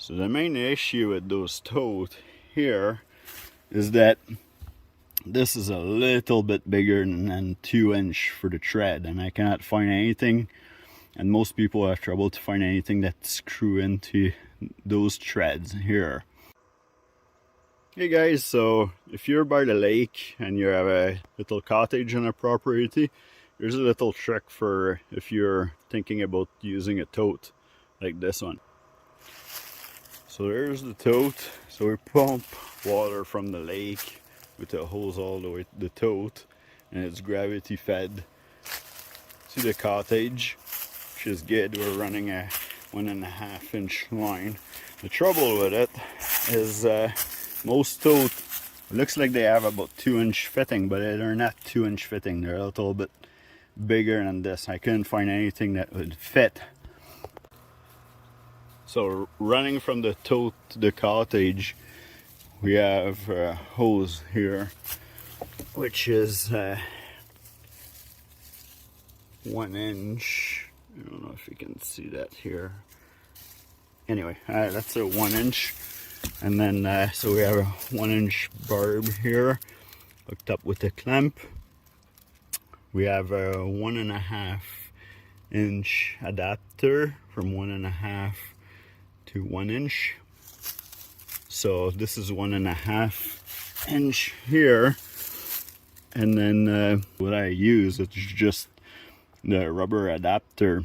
So the main issue with those tote here is that this is a little bit bigger than 2" for the tread, and I cannot find anything, and most people have trouble to find anything that screw into those treads here. Hey guys, so if you're by the lake and you have a little cottage on a property, here's a little trick for if you're thinking about using a tote like this one. So there's the tote. So we pump water from the lake with the hose all the way to the tote, and it's gravity fed to the cottage, which is good. We're running a 1.5" line. The trouble with it is most tote looks like they have about 2" fitting, but they're not 2" fitting. They're a little bit bigger than this. I couldn't find anything that would fit. So running from the tote to the cottage, we have a hose here, which is 1". I don't know if you can see that here. Anyway, that's a 1". And then so we have a 1" barb here hooked up with a clamp. We have a 1.5" adapter from 1.5 to 1". So this is 1.5" here, and then what I use, it's just the rubber adapter,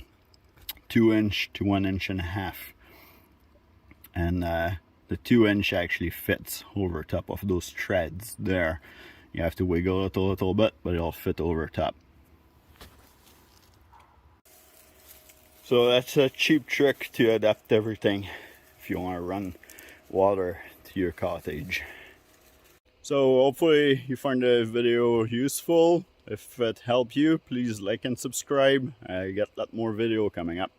2" to 1.5". And the 2" actually fits over top of those treads there. You have to wiggle it a little bit, but it'll fit over top. So that's a cheap trick to adapt everything if you want to run water to your cottage. So hopefully you find the video useful. If it helped you, please like and subscribe. I got a lot more video coming up.